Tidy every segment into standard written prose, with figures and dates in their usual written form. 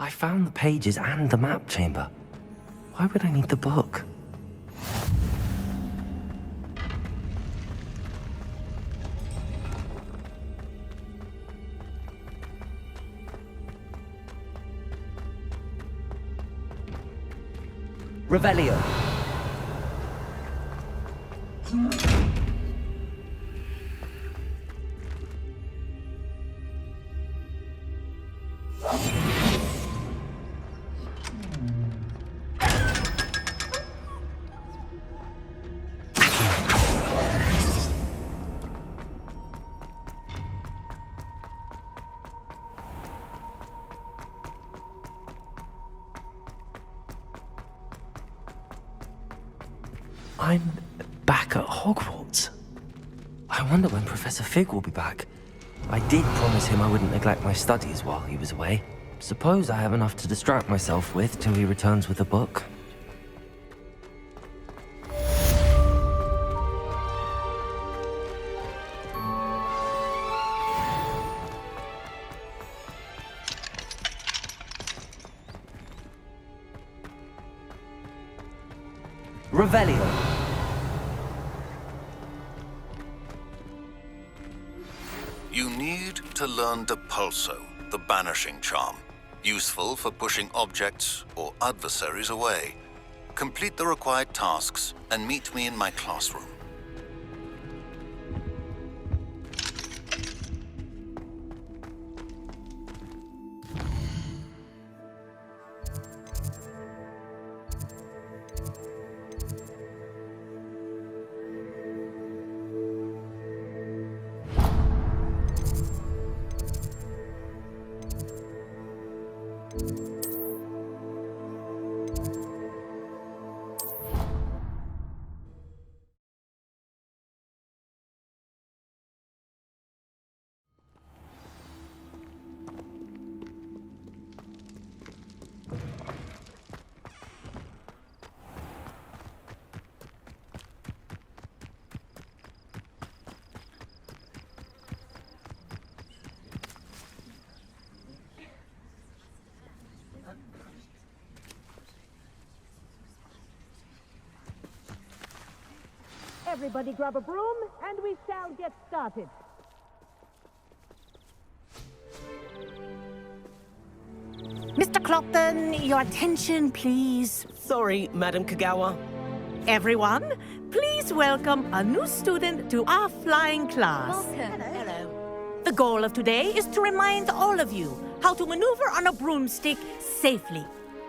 I found the pages and the map chamber. Why would I need the book? Revelio. I'm back at Hogwarts. I wonder when Professor Fig will be back. I did promise him I wouldn't neglect my studies while he was away. Suppose I have enough to distract myself with till he returns with a book. Revelio. You need to learn Depulso, the banishing charm. Useful for pushing objects or adversaries away. Complete the required tasks and meet me in my classroom. Everybody grab a broom, and we shall get started. Mr. Clopton, your attention, please. Sorry, Madam Kagawa. Everyone, please welcome a new student to our flying class. Welcome. Hello. The goal of today is to remind all of you how to maneuver on a broomstick safely,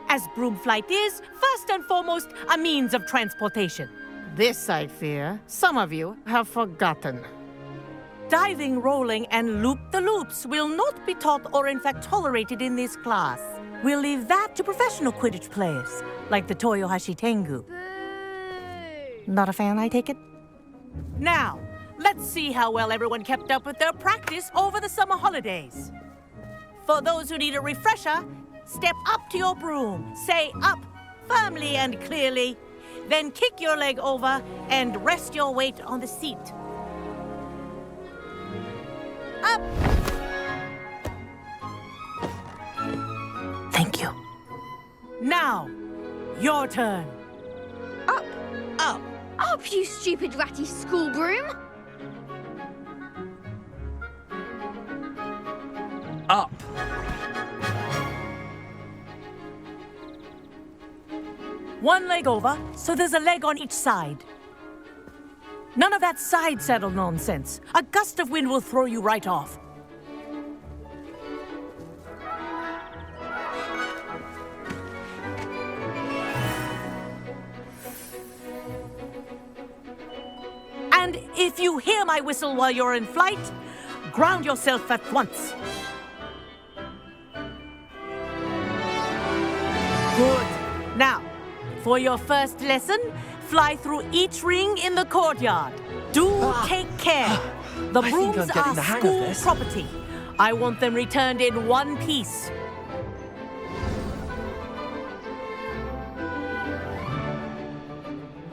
as broom flight is, first and foremost, a means of transportation. This, I fear, some of you have forgotten. Diving, rolling, and loop-the-loops will not be taught or in fact tolerated in this class. We'll leave that to professional Quidditch players, like the Toyohashi Tengu. Boo! Not a fan, I take it? Now, let's see how well everyone kept up with their practice over the summer holidays. For those who need a refresher, step up to your broom, say up firmly and clearly, then kick your leg over and rest your weight on the seat. Up! Thank you. Now, your turn. Up! Up! Up, you stupid ratty school broom! Up! One leg over, so there's a leg on each side. None of that side saddle nonsense. A gust of wind will throw you right off. And if you hear my whistle while you're in flight, ground yourself at once. Good. Now, for your first lesson, fly through each ring in the courtyard. Do take care. The I think brooms I'm getting are the hang of school this. property. I want them returned in one piece.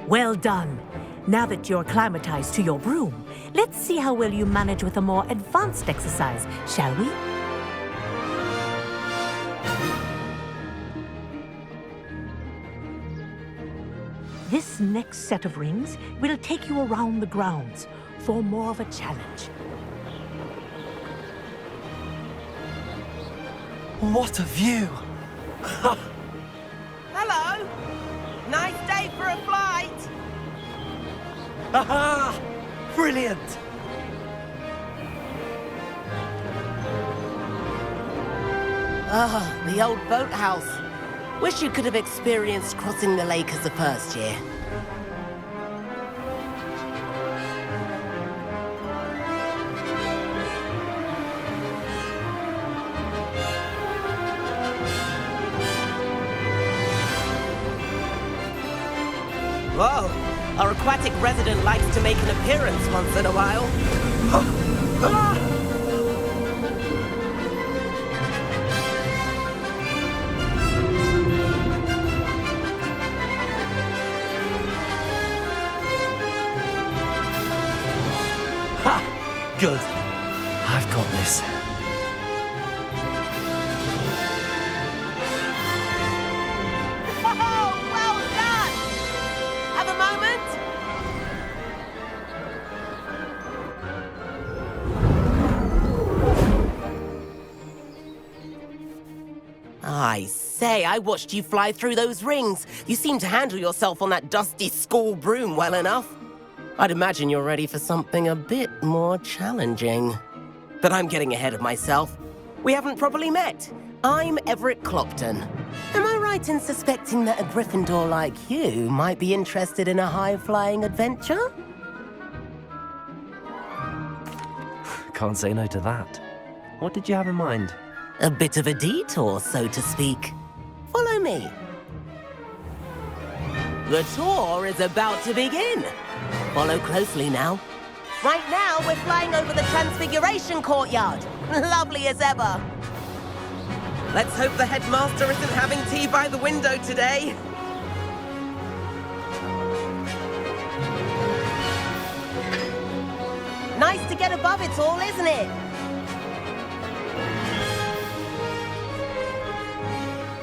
Well done. Now that you're acclimatized to your broom, let's see how well you manage with a more advanced exercise, shall we? This next set of rings will take you around the grounds for more of a challenge. What a view! Hello. Nice day for a flight. Aha! Brilliant! Ah, the old boathouse. Wish you could have experienced crossing the lake as a first year. Whoa. Our aquatic resident likes to make an appearance once in a while. Ha! Good. I've got this. Oh, well done! Have a moment? I say, I watched you fly through those rings. You seem to handle yourself on that dusty school broom well enough. I'd imagine you're ready for something a bit more challenging. But I'm getting ahead of myself. We haven't properly met. I'm Everett Clopton. Am I right in suspecting that a Gryffindor like you might be interested in a high-flying adventure? Can't say no to that. What did you have in mind? A bit of a detour, so to speak. Follow me. The tour is about to begin. Follow closely now. Right now, we're flying over the Transfiguration Courtyard. Lovely as ever. Let's hope the headmaster isn't having tea by the window today. Nice to get above it all, isn't it?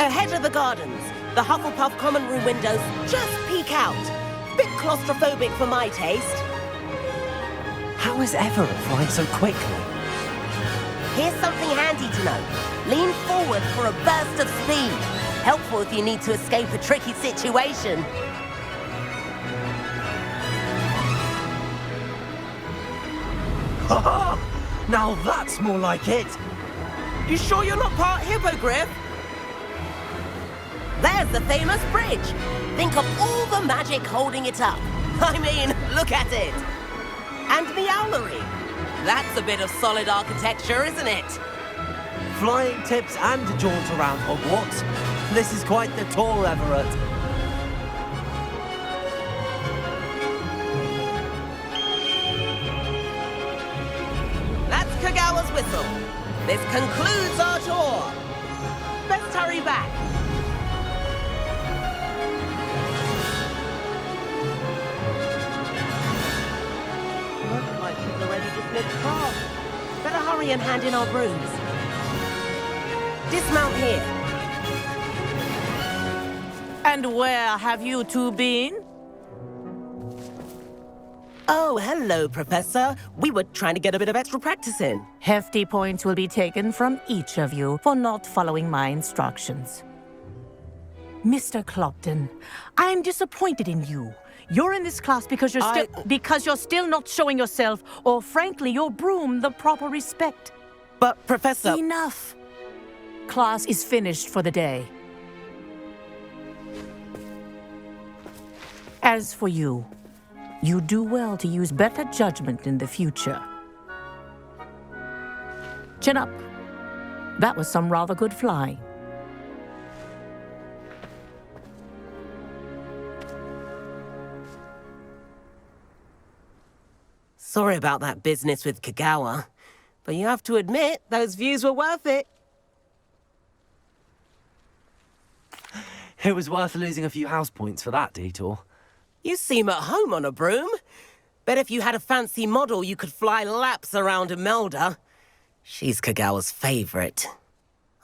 Ahead of the gardens, the Hufflepuff common room windows just peek out. Bit claustrophobic for my taste. How is Everett flying so quickly? Here's something handy to know. Lean forward for a burst of speed. Helpful if you need to escape a tricky situation. Ha! Now that's more like it! You sure you're not part hippogriff? There's the famous bridge. Think of all the magic holding it up. I mean, look at it. And the owlery. That's a bit of solid architecture, isn't it? Flying tips and a jaunt around Hogwarts. This is quite the tour, Everett. That's Kagawa's whistle. This concludes our tour. Let's hurry back. Looks like she's already dismissed class. Better hurry and hand in our brooms. Dismount here. And where have you two been? Oh, hello, Professor. We were trying to get a bit of extra practice in. Hefty points will be taken from each of you for not following my instructions. Mr. Clopton, I'm disappointed in you. You're in this class because you're still not showing yourself, or frankly, your broom the proper respect. But, Professor... Enough. Class is finished for the day. As for you, you do well to use better judgment in the future. Chin up. That was some rather good flying. Sorry about that business with Kagawa, but you have to admit, those views were worth it. It was worth losing a few house points for that detour. You seem at home on a broom. Bet if you had a fancy model, you could fly laps around Imelda. She's Kagawa's favorite.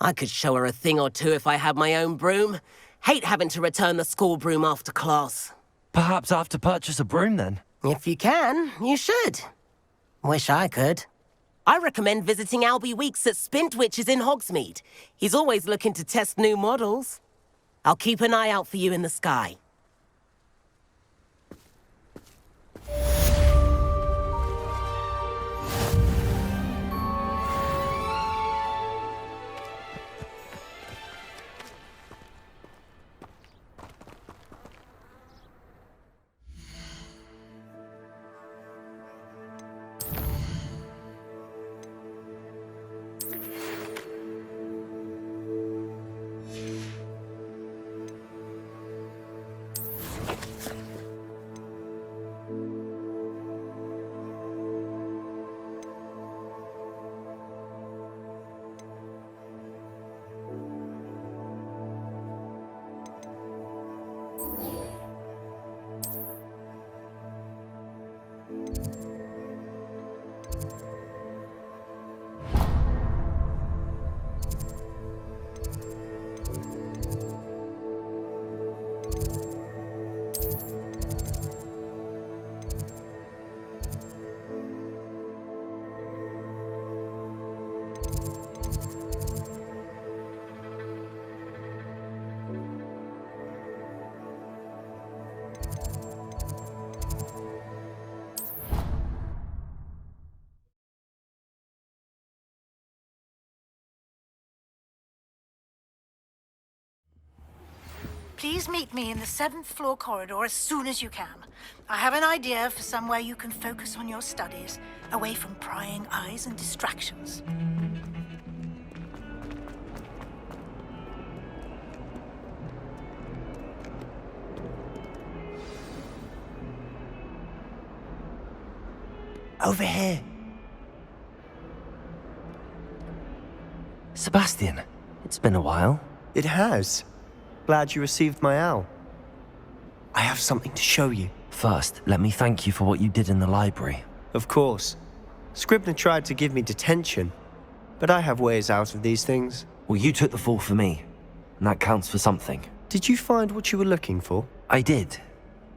I could show her a thing or two if I had my own broom. Hate having to return the school broom after class. Perhaps I have to purchase a broom then. If you can, you should. Wish I could. I recommend visiting Albie Weeks at Spintwitches in Hogsmeade. He's always looking to test new models. I'll keep an eye out for you in the sky. Please meet me in the 7th floor corridor as soon as you can. I have an idea for somewhere you can focus on your studies, away from prying eyes and distractions. Over here. Sebastian, it's been a while. It has. Glad you received my owl. I have something to show you. First, let me thank you for what you did in the library. Of course. Scribner tried to give me detention, but I have ways out of these things. Well, you took the fall for me, and that counts for something. Did you find what you were looking for? I did,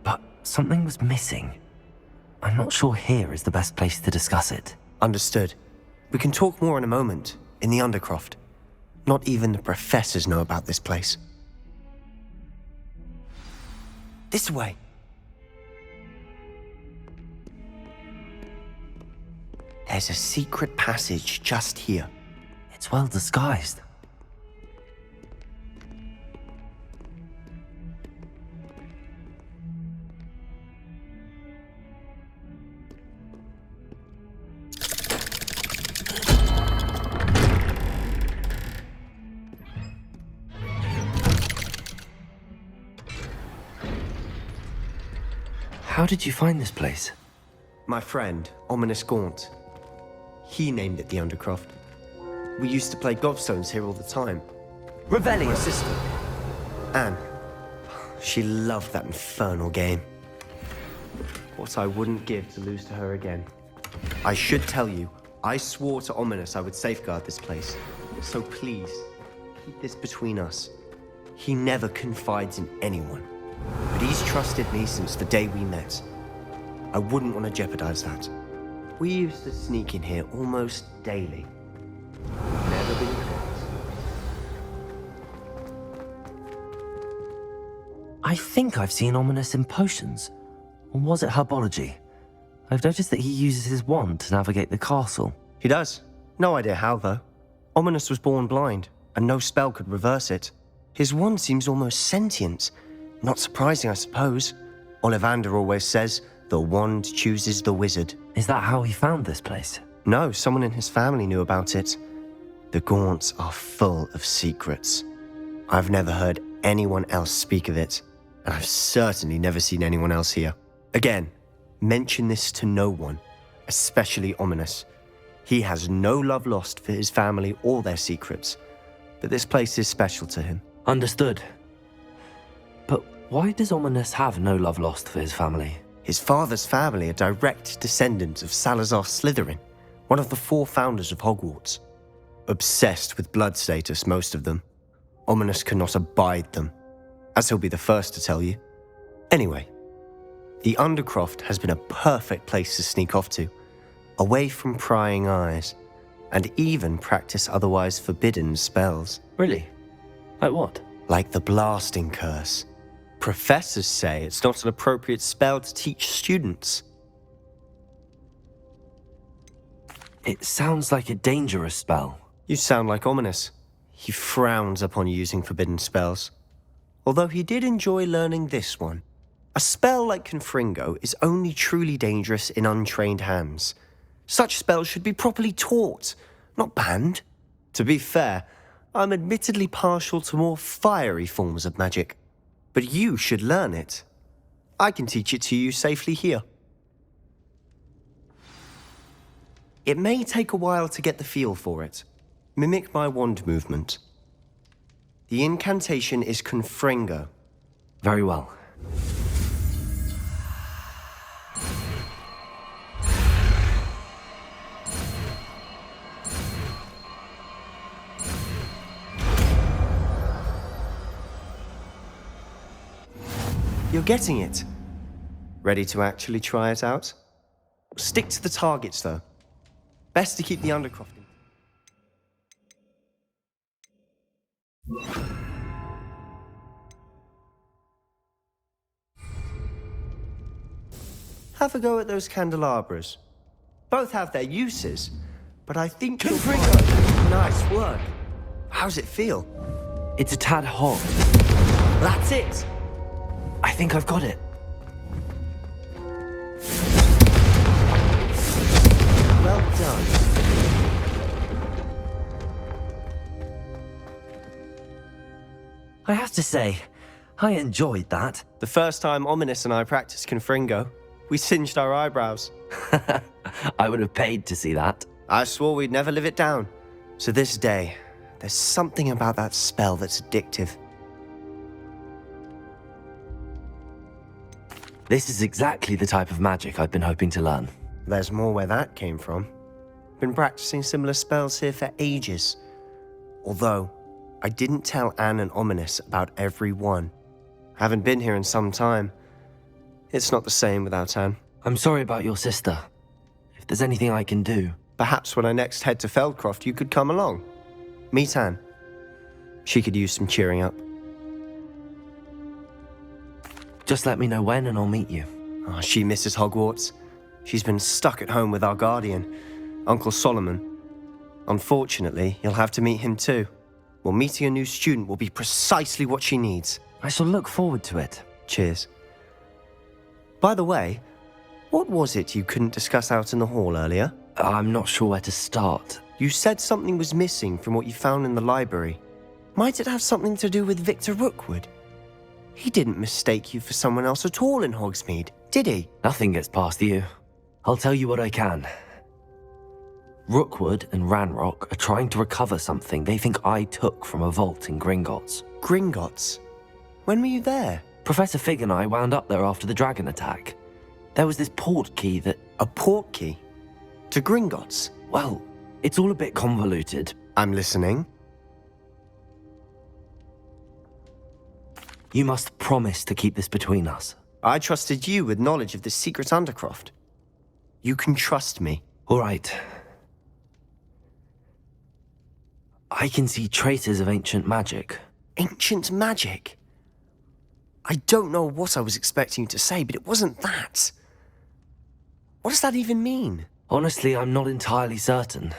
but something was missing. I'm not sure here is the best place to discuss it. Understood. We can talk more in a moment, in the Undercroft. Not even the professors know about this place. This way. There's a secret passage just here. It's well disguised. How did you find this place? My friend, Ominous Gaunt. He named it the Undercroft. We used to play gobstones here all the time. Revelio. My sister, Anne. She loved that infernal game. What I wouldn't give to lose to her again. I should tell you, I swore to Ominous I would safeguard this place. So please, keep this between us. He never confides in anyone. But he's trusted me since the day we met. I wouldn't want to jeopardize that. We used to sneak in here almost daily. Never been caught. I think I've seen Ominous in potions. Or was it herbology? I've noticed that he uses his wand to navigate the castle. He does. No idea how, though. Ominous was born blind, and no spell could reverse it. His wand seems almost sentient. Not surprising, I suppose. Ollivander always says, the wand chooses the wizard. Is that how he found this place? No, someone in his family knew about it. The Gaunts are full of secrets. I've never heard anyone else speak of it, and I've certainly never seen anyone else here. Again, mention this to no one, especially Ominous. He has no love lost for his family or their secrets, but this place is special to him. Understood. But why does Ominous have no love lost for his family? His father's family are direct descendants of Salazar Slytherin, one of the 4 founders of Hogwarts. Obsessed with blood status, most of them. Ominous cannot abide them, as he'll be the first to tell you. Anyway, The Undercroft has been a perfect place to sneak off to, away from prying eyes, and even practice otherwise forbidden spells. Really? Like what? Like the blasting curse. Professors say it's not an appropriate spell to teach students. It sounds like a dangerous spell. You sound like Ominous. He frowns upon using forbidden spells. Although he did enjoy learning this one. A spell like Confringo is only truly dangerous in untrained hands. Such spells should be properly taught, not banned. To be fair, I'm admittedly partial to more fiery forms of magic. But you should learn it. I can teach it to you safely here. It may take a while to get the feel for it. Mimic my wand movement. The incantation is Confringo. Very well. You're getting it. Ready to actually try it out? Stick to the targets, though. Best to keep the Undercroft in. Have a go at those candelabras. Both have their uses, but I think you'll find... Nice work. How's it feel? It's a tad hot. That's it. I think I've got it. Well done. I have to say, I enjoyed that. The first time Ominous and I practiced Confringo, we singed our eyebrows. I would have paid to see that. I swore we'd never live it down. To this day, there's something about that spell that's addictive. This is exactly the type of magic I've been hoping to learn. There's more where that came from. Been practicing similar spells here for ages. Although, I didn't tell Anne and Ominous about every one. Haven't been here in some time. It's not the same without Anne. I'm sorry about your sister. If there's anything I can do... Perhaps when I next head to Feldcroft, you could come along. Meet Anne. She could use some cheering up. Just let me know when and I'll meet you. Oh, she misses Hogwarts. She's been stuck at home with our guardian, Uncle Solomon. Unfortunately, you'll have to meet him too. Well, meeting a new student will be precisely what she needs. I shall look forward to it. Cheers. By the way, what was it you couldn't discuss out in the hall earlier? I'm not sure where to start. You said something was missing from what you found in the library. Might it have something to do with Victor Rookwood? He didn't mistake you for someone else at all in Hogsmeade, did he? Nothing gets past you. I'll tell you what I can. Rookwood and Ranrock are trying to recover something they think I took from a vault in Gringotts. Gringotts? When were you there? Professor Fig and I wound up there after the dragon attack. There was this port key that... A port key? To Gringotts? Well, it's all a bit convoluted. I'm listening. You must promise to keep this between us. I trusted you with knowledge of the secret Undercroft. You can trust me. All right. I can see traces of ancient magic. Ancient magic? I don't know what I was expecting you to say, but it wasn't that. What does that even mean? Honestly, I'm not entirely certain.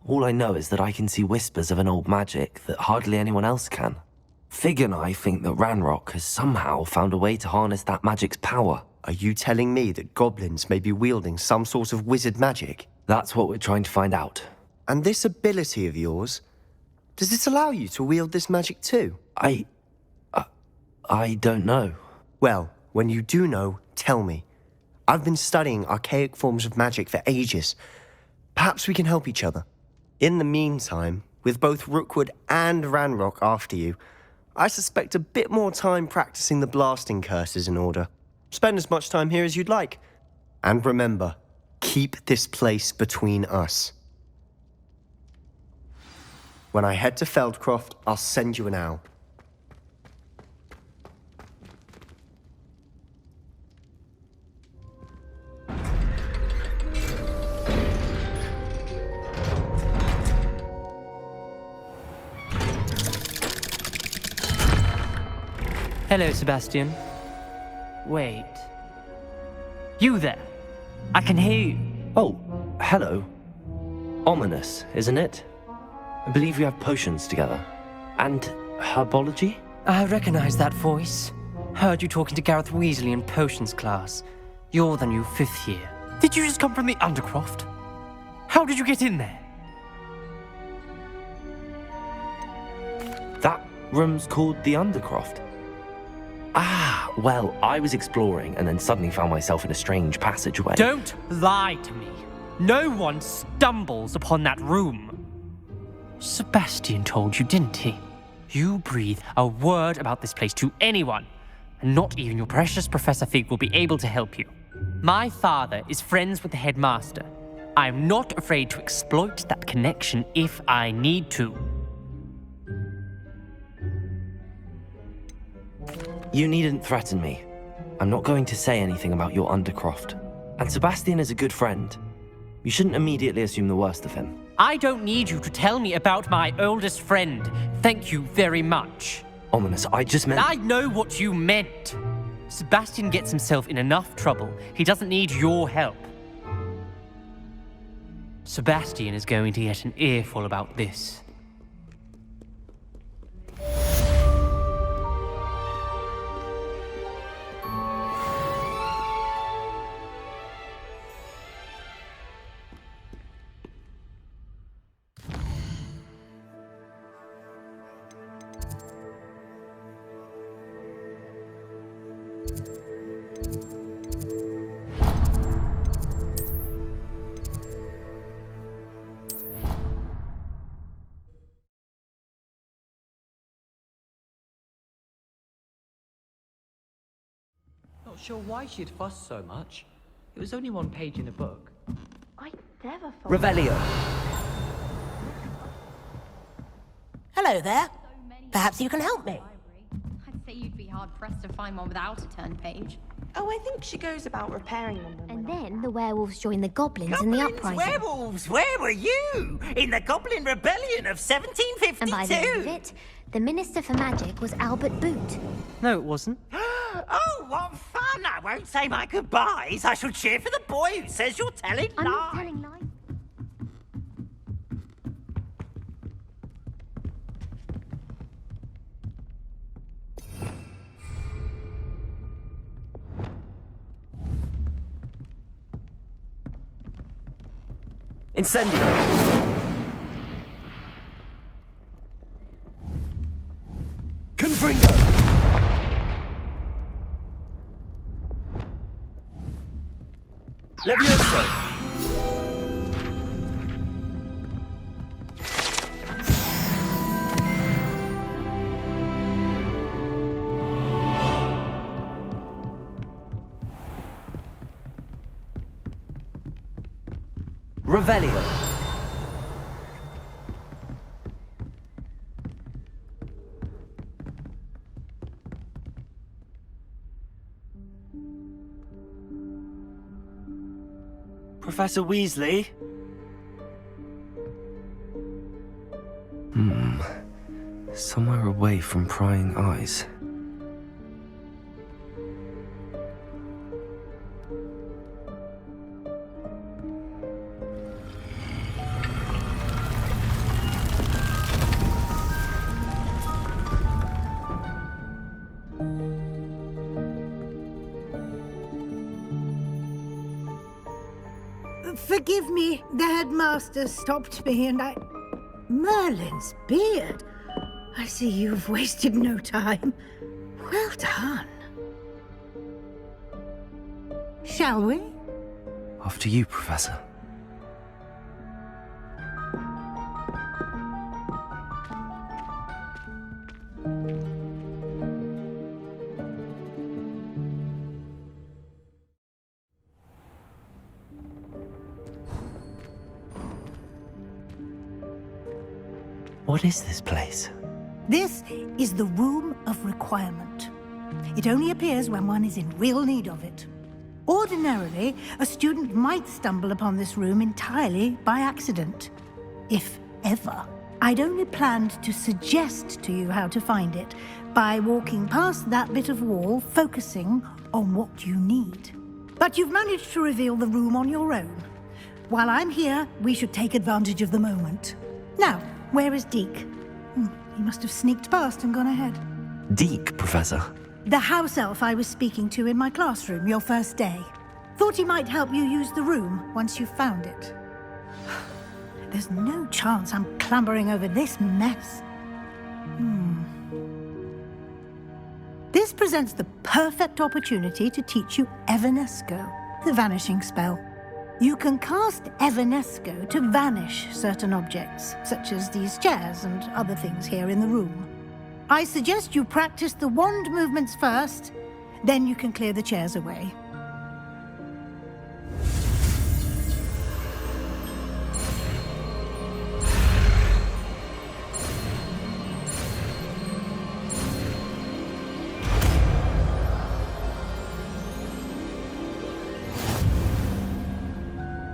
All I know is that I can see whispers of an old magic that hardly anyone else can. Fig and I think that Ranrock has somehow found a way to harness that magic's power. Are you telling me that goblins may be wielding some sort of wizard magic? That's what we're trying to find out. And this ability of yours, does it allow you to wield this magic too? I don't know. Well, when you do know, tell me. I've been studying archaic forms of magic for ages. Perhaps we can help each other. In the meantime, with both Rookwood and Ranrock after you, I suspect a bit more time practicing the blasting curse is in order. Spend as much time here as you'd like. And remember, keep this place between us. When I head to Feldcroft, I'll send you an owl. Hello, Sebastian. Wait. You there? I can hear you. Oh, hello. Ominous, isn't it? I believe we have potions together. And herbology? I recognize that voice. Heard you talking to Gareth Weasley in potions class. You're the new 5th year. Did you just come from the Undercroft? How did you get in there? That room's called the Undercroft. Ah, well, I was exploring and then suddenly found myself in a strange passageway. Don't lie to me. No one stumbles upon that room. Sebastian told you, didn't he? You breathe a word about this place to anyone, and not even your precious Professor Fig will be able to help you. My father is friends with the headmaster. I am not afraid to exploit that connection if I need to. You needn't threaten me. I'm not going to say anything about your Undercroft. And Sebastian is a good friend. You shouldn't immediately assume the worst of him. I don't need you to tell me about my oldest friend. Thank you very much. Ominous, I just meant... I know what you meant. Sebastian gets himself in enough trouble. He doesn't need your help. Sebastian is going to get an earful about this. Not sure why she'd fuss so much. It was only one page in a book. I never thought... Revelio. Hello there. Perhaps you can help me. I'd say you'd be hard-pressed to find one without a turn page. Oh, I think she goes about repairing them. And then the werewolves join the goblins in the uprising. Werewolves! Where were you? In the Goblin Rebellion of 1752! And by the end of it, the Minister for Magic was Albert Boot. No, it wasn't. Oh, what fun! I won't say my goodbyes. I shall cheer for the boy who says you're telling lies. I'm not telling lies. Incendio! Confringo! Levioso! Revelio! Professor Weasley? Somewhere away from prying eyes. Forgive me, the headmaster stopped me and I... Merlin's beard. I see you've wasted no time. Well done. Shall we? After you, Professor. What is this place? This is the Room of Requirement. It only appears when one is in real need of it. Ordinarily, a student might stumble upon this room entirely by accident, if ever. I'd only planned to suggest to you how to find it by walking past that bit of wall, focusing on what you need. But you've managed to reveal the room on your own. While I'm here, we should take advantage of the moment. Now, where is Deke? He must have sneaked past and gone ahead. Deke, Professor. The house elf I was speaking to in my classroom your first day. Thought he might help you use the room once you found it. There's no chance I'm clambering over this mess. This presents the perfect opportunity to teach you Evanesco, the vanishing spell. You can cast Evanesco to vanish certain objects, such as these chairs and other things here in the room. I suggest you practice the wand movements first, then you can clear the chairs away.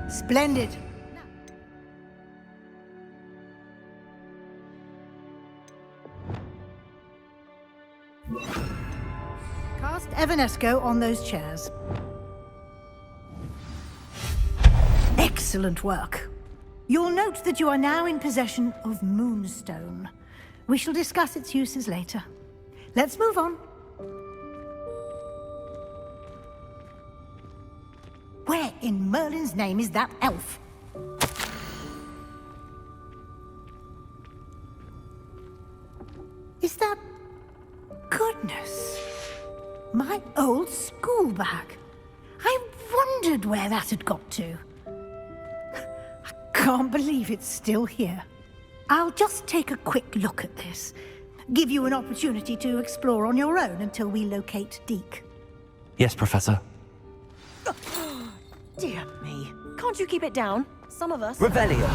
Splendid. Cast Evanesco on those chairs. Excellent work. You'll note that you are now in possession of Moonstone. We shall discuss its uses later. Let's move on. Where in Merlin's name is that elf? Is that... Goodness. My old school bag. I wondered where that had got to. I can't believe it's still here. I'll just take a quick look at this. Give you an opportunity to explore on your own until we locate Deke. Yes, Professor. Dear me. Can't you keep it down? Some of us... Revelio.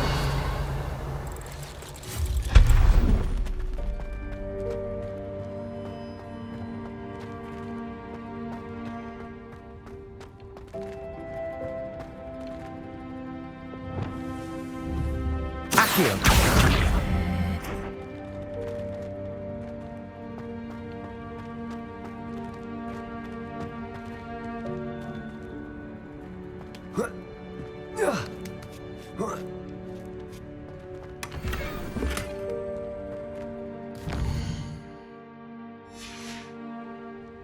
Accio.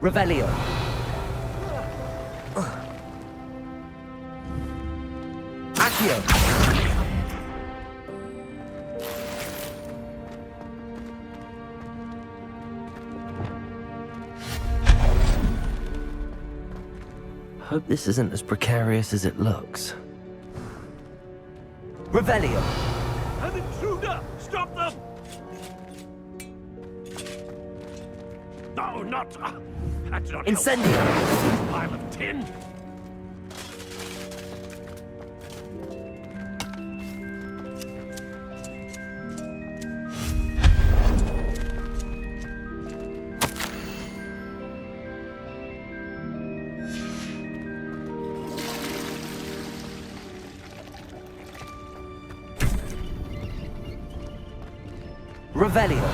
Revelio. Accio. Hope this isn't as precarious as it looks. Revelio. An intruder! Stop them! No, not... that's not Incendio! helpful. Pile of tin! Revelio.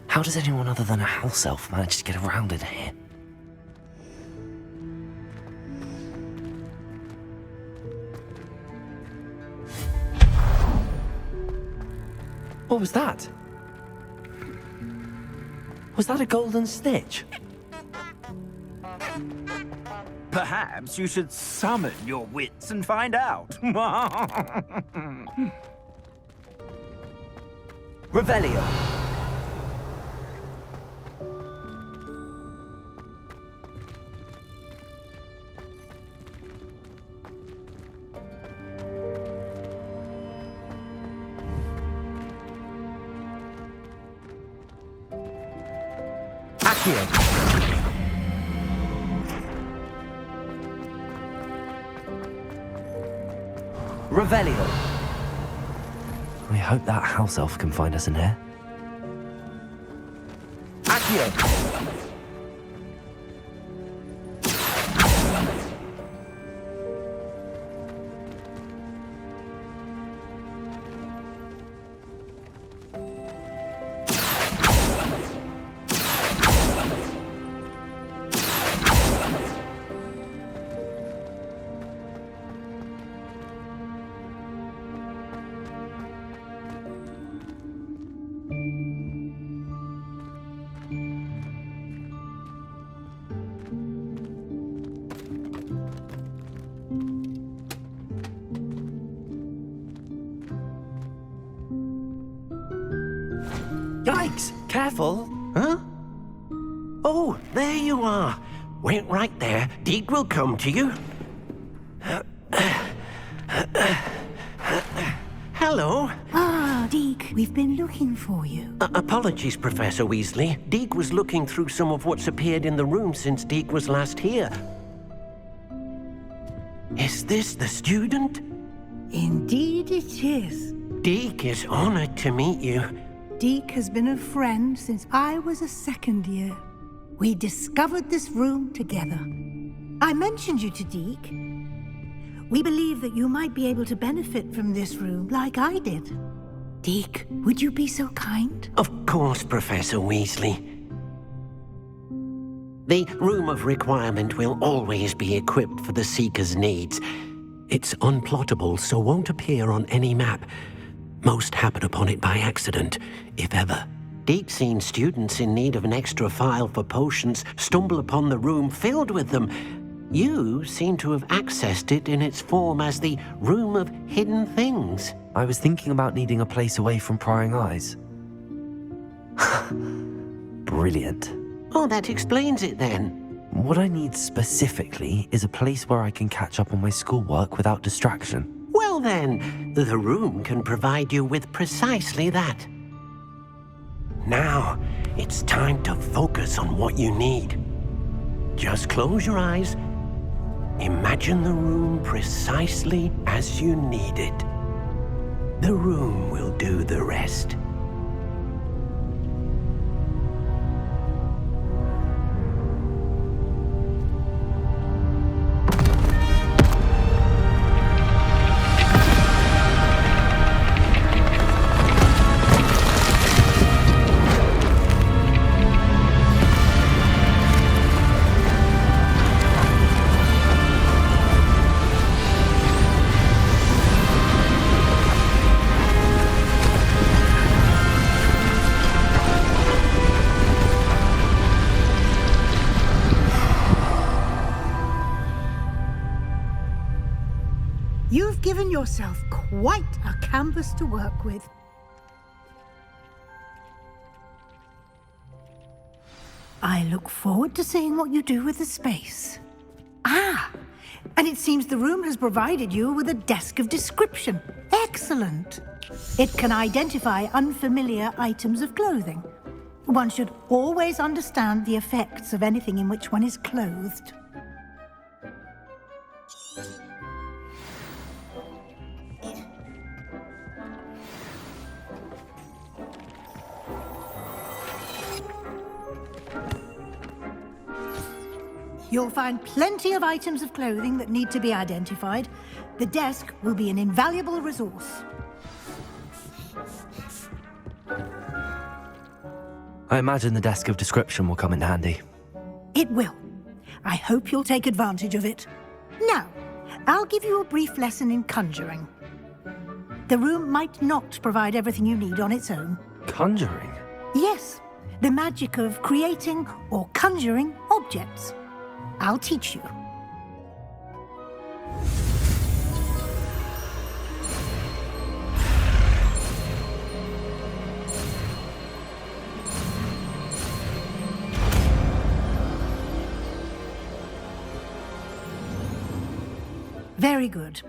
How does anyone other than a house elf manage to get around in here? What was that? Was that a golden snitch? Perhaps you should summon your wits and find out. Revelio. Accio. Revelio. I hope that house elf can find us in here. Accio! Yikes! Careful! Huh? Oh, there you are. Wait right there. Deke will come to you. Hello. Ah, Deke, we've been looking for you. Apologies, Professor Weasley. Deke was looking through some of what's appeared in the room since Deke was last here. Is this the student? Indeed it is. Deke is honored to meet you. Deke has been a friend since I was a second year. We discovered this room together. I mentioned you to Deke. We believe that you might be able to benefit from this room like I did. Deke, would you be so kind? Of course, Professor Weasley. The Room of Requirement will always be equipped for the Seeker's needs. It's unplottable, so won't appear on any map. Most happen upon it by accident, if ever. Deke's seen students in need of an extra file for potions stumble upon the room filled with them. You seem to have accessed it in its form as the Room of Hidden Things. I was thinking about needing a place away from prying eyes. Brilliant. Oh, that explains it then. What I need specifically is a place where I can catch up on my schoolwork without distraction. Well then, the room can provide you with precisely that. Now, it's time to focus on what you need. Just close your eyes. Imagine the room precisely as you need it. The room will do the rest. You've given yourself quite a canvas to work with. I look forward to seeing what you do with the space. Ah, and it seems the room has provided you with a desk of description. Excellent. It can identify unfamiliar items of clothing. One should always understand the effects of anything in which one is clothed. You'll find plenty of items of clothing that need to be identified. The desk will be an invaluable resource. I imagine the desk of description will come in handy. It will. I hope you'll take advantage of it. Now, I'll give you a brief lesson in conjuring. The room might not provide everything you need on its own. Conjuring? Yes, the magic of creating or conjuring objects. I'll teach you. Very good.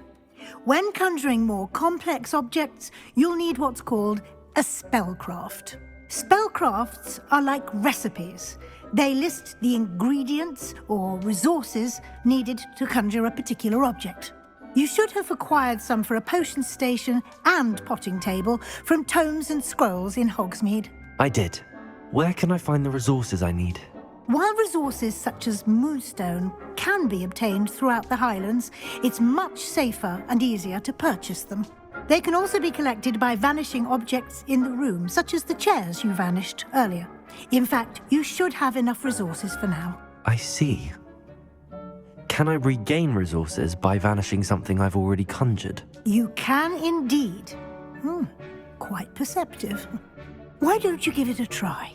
When conjuring more complex objects, you'll need what's called a spellcraft. Spellcrafts are like recipes. They list the ingredients or resources needed to conjure a particular object. You should have acquired some for a potion station and potting table from tomes and scrolls in Hogsmeade. I did. Where can I find the resources I need? While resources such as moonstone can be obtained throughout the Highlands, it's much safer and easier to purchase them. They can also be collected by vanishing objects in the room, such as the chairs you vanished earlier. In fact, you should have enough resources for now. I see. Can I regain resources by vanishing something I've already conjured? You can indeed. Quite perceptive. Why don't you give it a try?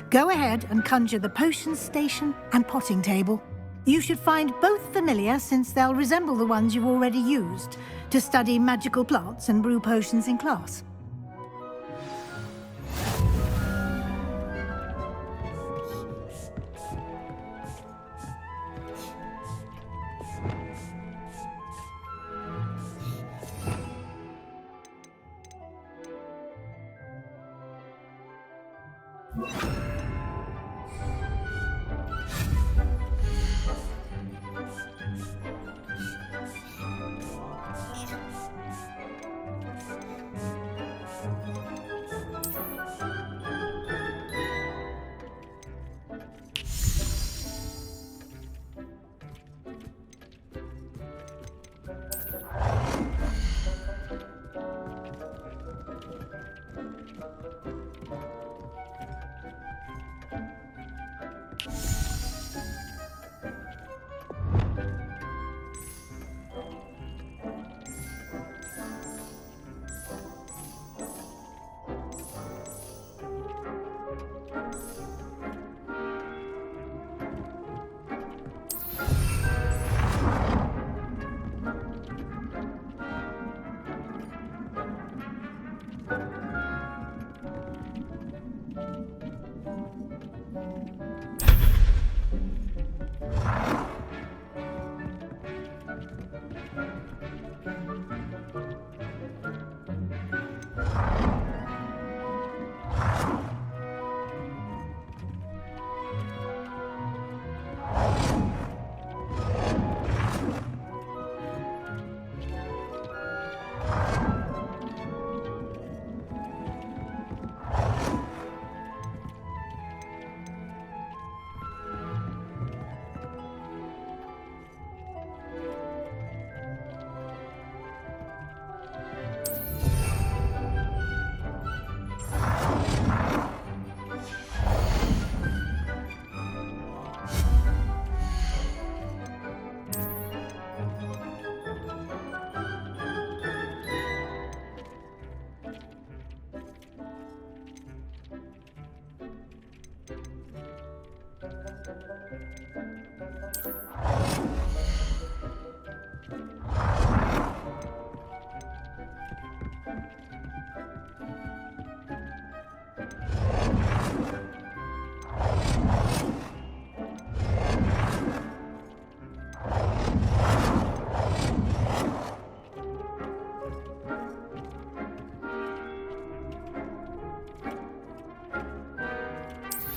Go ahead and conjure the potion station and potting table. You should find both familiar, since they'll resemble the ones you've already used to study magical plants and brew potions in class.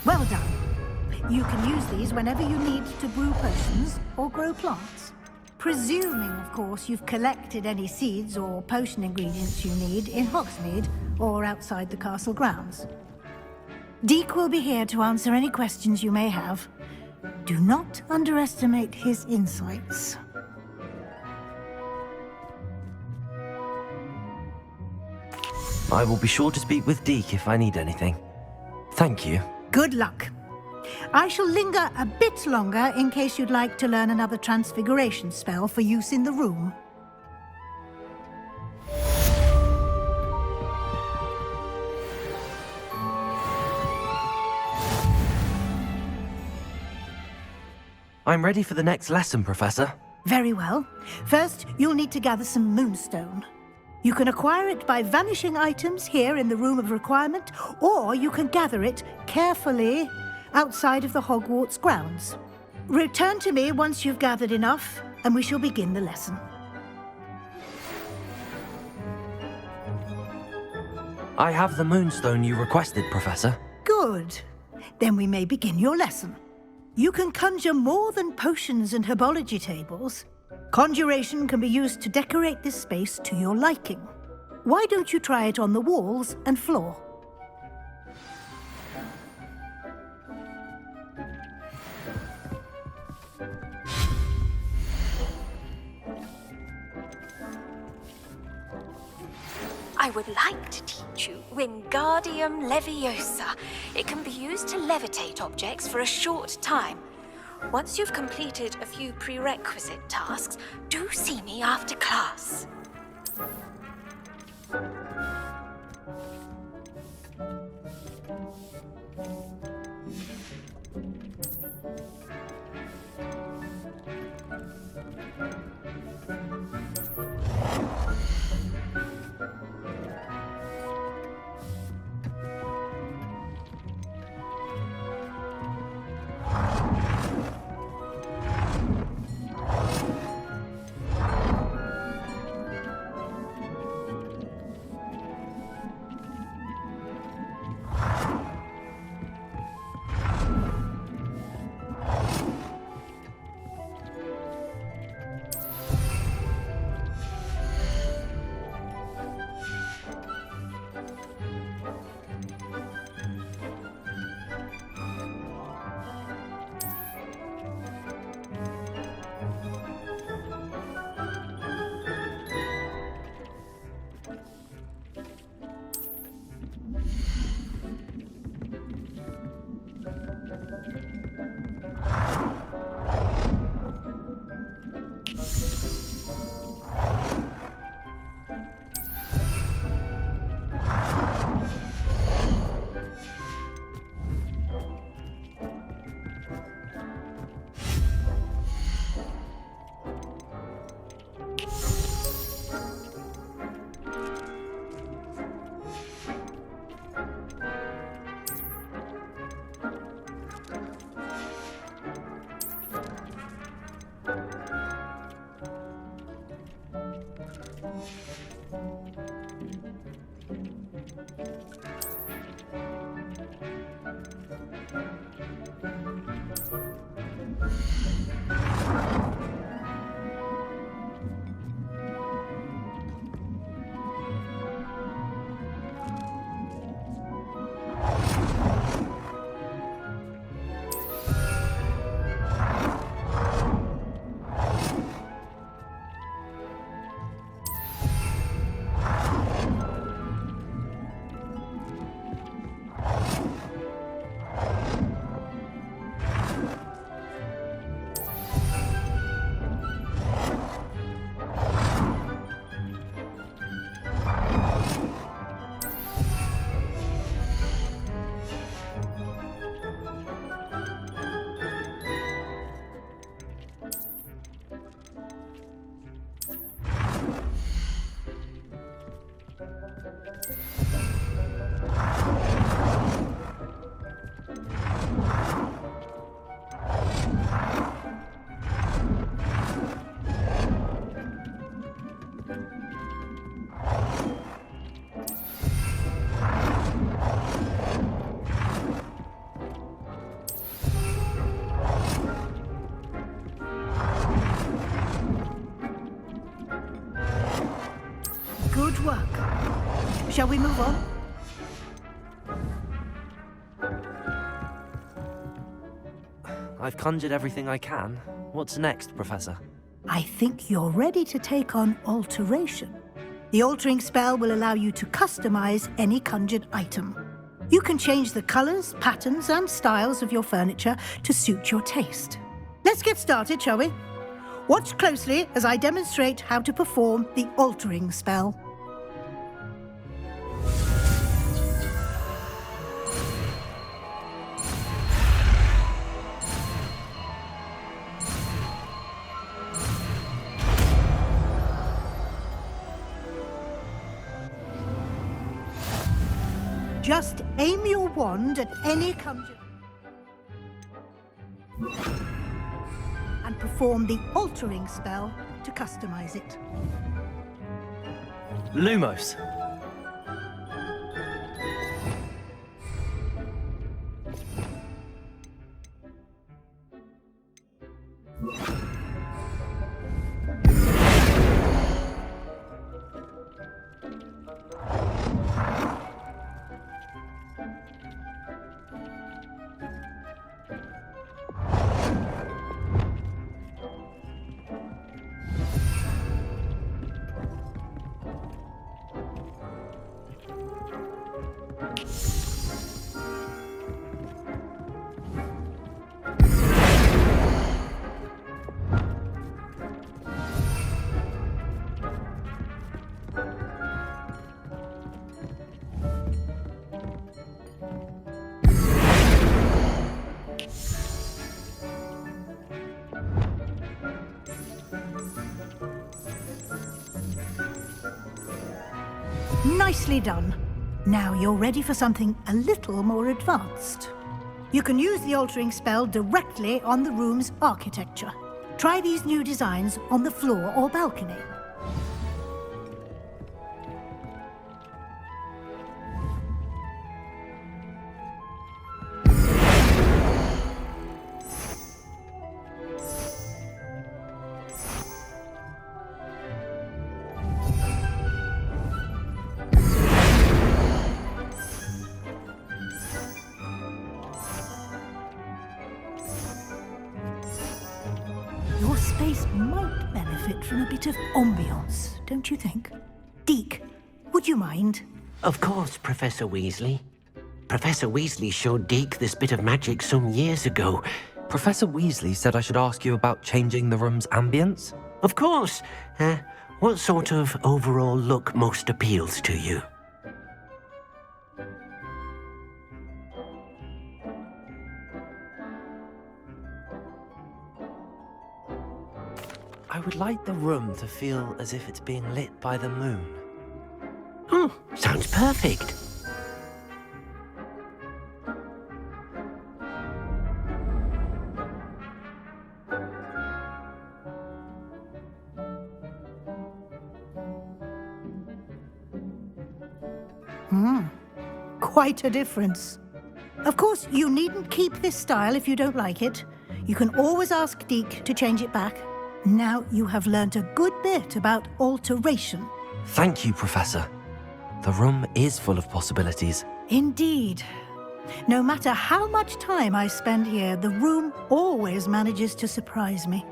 Well done. You can use these whenever you need to brew potions or grow plants. Presuming, of course, you've collected any seeds or potion ingredients you need in Hogsmeade or outside the castle grounds. Deke will be here to answer any questions you may have. Do not underestimate his insights. I will be sure to speak with Deke if I need anything. Thank you. Good luck. I shall linger a bit longer in case you'd like to learn another transfiguration spell for use in the room. I'm ready for the next lesson, Professor. Very well. First, you'll need to gather some moonstone. You can acquire it by vanishing items here in the Room of Requirement, or you can gather it carefully outside of the Hogwarts grounds. Return to me once you've gathered enough, and we shall begin the lesson. I have the moonstone you requested, Professor. Good. Then we may begin your lesson. You can conjure more than potions and herbology tables. Conjuration can be used to decorate this space to your liking. Why don't you try it on the walls and floor? I would like to teach you Wingardium Leviosa. It can be used to levitate objects for a short time. Once you've completed a few prerequisite tasks, do see me after class. Good work. Shall we move on? I've conjured everything I can. What's next, Professor? I think you're ready to take on alteration. The altering spell will allow you to customize any conjured item. You can change the colors, patterns, and styles of your furniture to suit your taste. Let's get started, shall we? Watch closely as I demonstrate how to perform the altering spell. Just aim your wand at any conjured and perform the altering spell to customize it. Lumos. Nicely done. Now you're ready for something a little more advanced. You can use the altering spell directly on the room's architecture. Try these new designs on the floor or balcony. Your space might benefit from a bit of ambiance, don't you think? Deke, would you mind? Of course, Professor Weasley. Professor Weasley showed Deke this bit of magic some years ago. Professor Weasley said I should ask you about changing the room's ambience? Of course. What sort of overall look most appeals to you? I would like the room to feel as if it's being lit by the moon. Oh, sounds perfect. Quite a difference. Of course, you needn't keep this style if you don't like it. You can always ask Deke to change it back. Now you have learnt a good bit about alteration. Thank you, Professor. The room is full of possibilities. Indeed. No matter how much time I spend here, the room always manages to surprise me.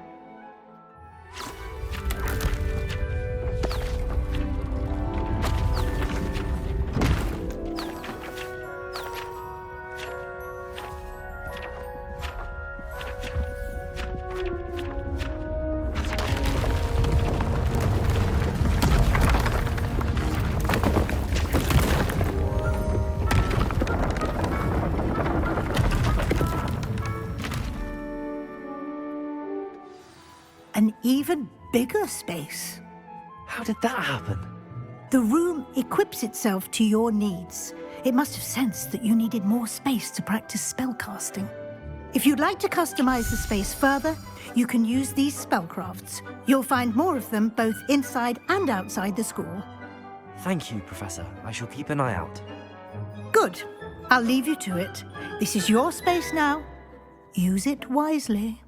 An even bigger space. How did that happen? The room equips itself to your needs. It must have sensed that you needed more space to practice spellcasting. If you'd like to customize the space further, you can use these spellcrafts. You'll find more of them both inside and outside the school. Thank you, Professor. I shall keep an eye out. Good. I'll leave you to it. This is your space now. Use it wisely.